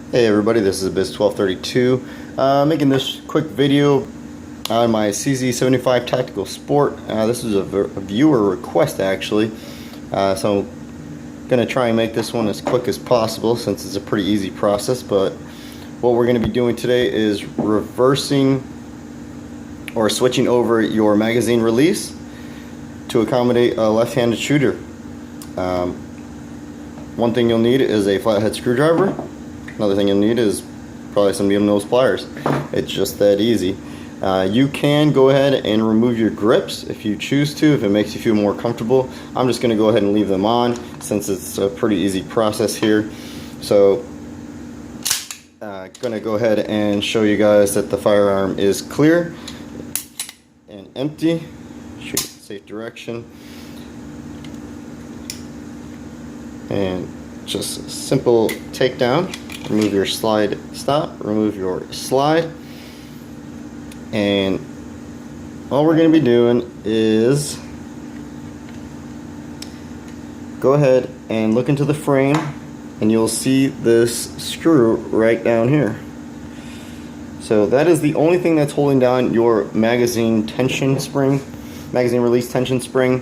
Hey everybody, this is Biz1232 making this quick video on my CZ75 Tactical Sport. This is a viewer request actually, so I'm going to try and make this one as quick as possible since it's a pretty easy process. But what we're going to be doing today is reversing or switching over your magazine release to accommodate a left-handed shooter. One thing you'll need is a flathead screwdriver. Another thing you'll need is probably some needle nose pliers. It's just that easy. You can go ahead and remove your grips if you choose to, if it makes you feel more comfortable. I'm just going to go ahead and leave them on since it's a pretty easy process here. So going to go ahead and show you guys that the firearm is clear and empty. Shoot in safe direction. And just a simple takedown. Remove your slide stop, remove your slide, and all we're going to be doing is go ahead and look into the frame, and you'll see this screw right down here. So that is the only thing that's holding down your magazine tension spring, magazine release tension spring,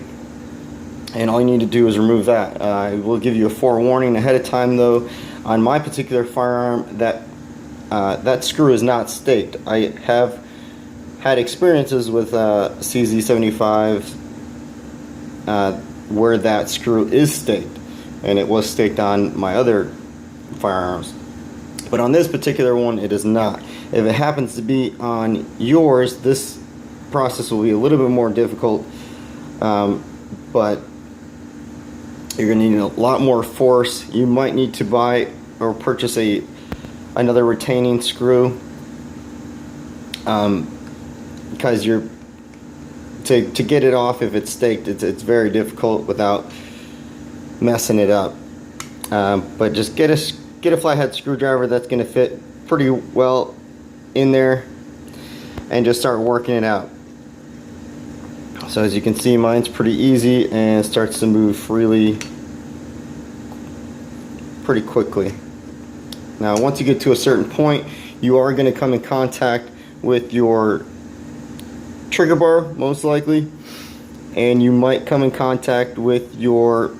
and all you need to do is remove that. I will give you a forewarning ahead of time though. On my particular firearm, that screw is not staked. I have had experiences with CZ75 where that screw is staked, and it was staked on my other firearms. But on this particular one, it is not. If it happens to be on yours, this process will be a little bit more difficult, but you're going to need a lot more force. You might need to buy or purchase another retaining screw, because to get it off if it's staked, it's very difficult without messing it up. But just get a flathead screwdriver that's going to fit pretty well in there, and just start working it out. So as you can see, mine's pretty easy and starts to move freely pretty quickly. Now once you get to a certain point, you are going to come in contact with your trigger bar most likely, and you might come in contact with your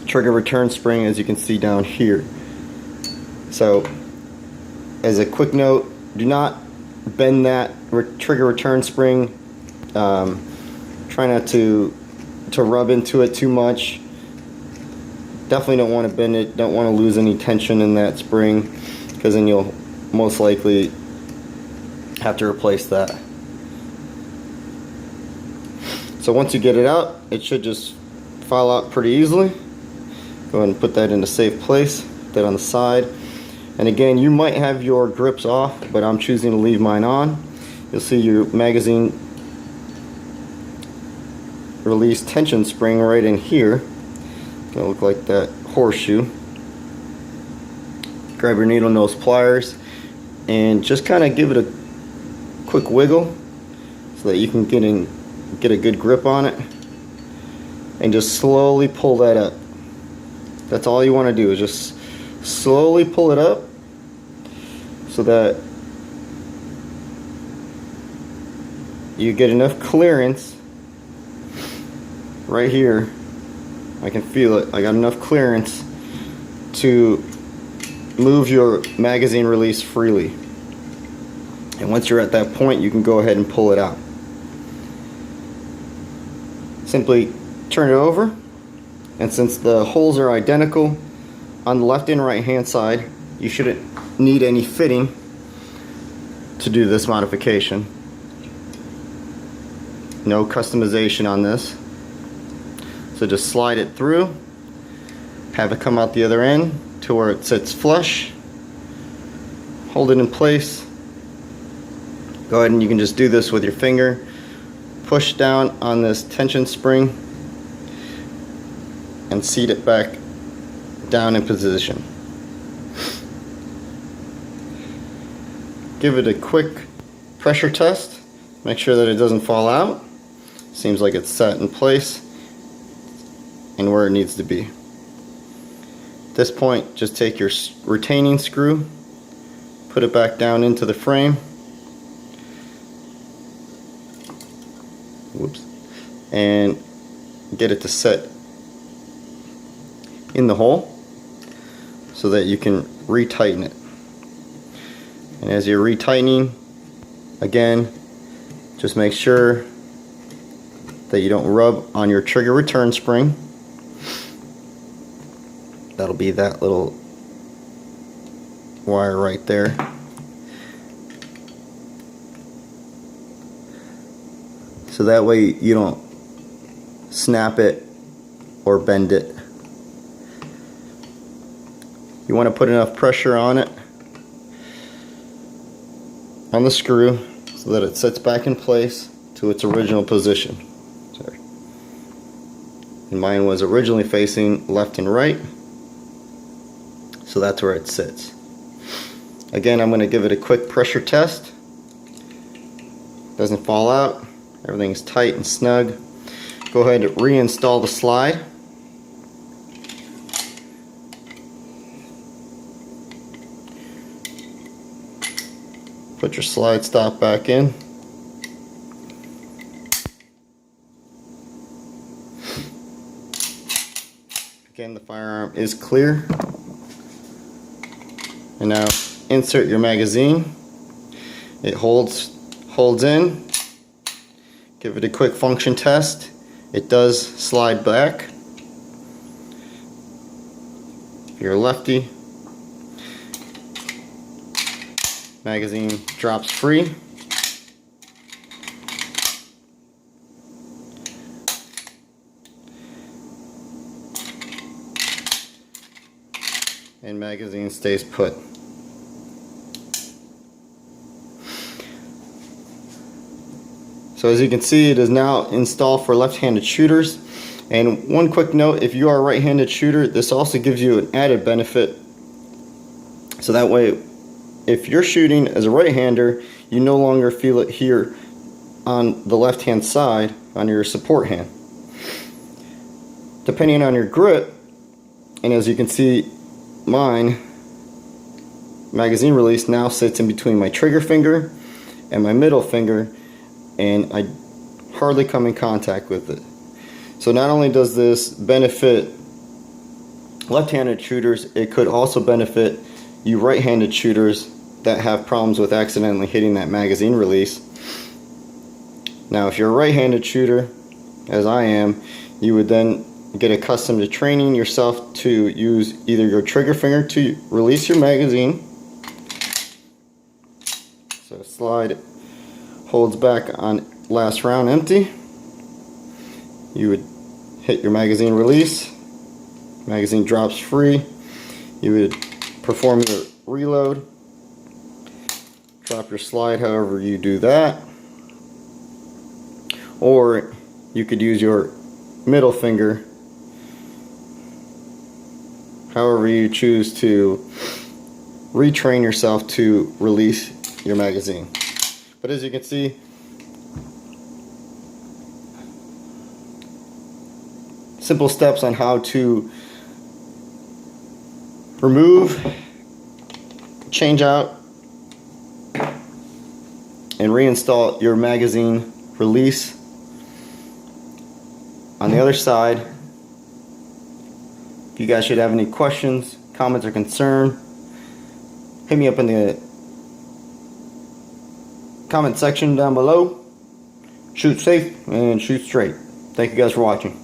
trigger return spring, as you can see down here. So as a quick note, do not bend that trigger return spring. Try not to rub into it too much. Definitely don't want to bend it, don't want to lose any tension in that spring, because then you'll most likely have to replace that. So once you get it out, it should just file out pretty easily. Go ahead and put that in a safe place, put that on the side. And again, you might have your grips off, but I'm choosing to leave mine on. You'll see your magazine release tension spring right in here. Gonna look like that horseshoe. Grab your needle nose pliers and just kind of give it a quick wiggle so that you can get a good grip on it, and just slowly pull that up. That's all you want to do, is just slowly pull it up so that you get enough clearance. Right here, I can feel it. I got enough clearance to move your magazine release freely. And once you're at that point, you can go ahead and pull it out. Simply turn it over, and since the holes are identical on the left and right hand side, you shouldn't need any fitting to do this modification. No customization on this. So just slide it through, have it come out the other end to where it sits flush, hold it in place. Go ahead and you can just do this with your finger. Push down on this tension spring and seat it back down in position. Give it a quick pressure test. Make sure that it doesn't fall out. Seems like it's set in place and where it needs to be. this point, just take your retaining screw, put it back down into the frame. Whoops. And get it to set in the hole so that you can retighten it. And as you're retightening, again, just make sure that you don't rub on your trigger return spring. That'll be that little wire right there. So that way you don't snap it or bend it. You want to put enough pressure on it, on the screw, so that it sits back in place to its original position. Sorry. And mine was originally facing left and right, so that's where it sits. Again, I'm going to give it a quick pressure test. Doesn't fall out. Everything's tight and snug. Go ahead and reinstall the slide. Put your slide stop back in. Again, the firearm is clear. And now insert your magazine. It holds in. Give it a quick function test. It does slide back. If you're a lefty, magazine drops free. And magazine stays put. So as you can see, it is now installed for left-handed shooters. And one quick note, if you are a right-handed shooter, this also gives you an added benefit. So that way, if you're shooting as a right-hander, you no longer feel it here on the left-hand side on your support hand. Depending on your grip, and as you can see, mine magazine release now sits in between my trigger finger and my middle finger, and I hardly come in contact with it. So not only does this benefit left-handed shooters, it could also benefit you right-handed shooters that have problems with accidentally hitting that magazine release. Now if you're a right-handed shooter, as I am, you would then get accustomed to training yourself to use either your trigger finger to release your magazine. So slide holds back on last round empty. You would hit your magazine release. Magazine drops free. You would perform your reload. Drop your slide however you do that. Or you could use your middle finger however you choose to retrain yourself to release your magazine. But as you can see, simple steps on how to remove, change out, and reinstall your magazine release. On the other side, if you guys should have any questions, comments, or concern, hit me up in the comment section down below. Shoot safe and shoot straight. Thank you guys for watching.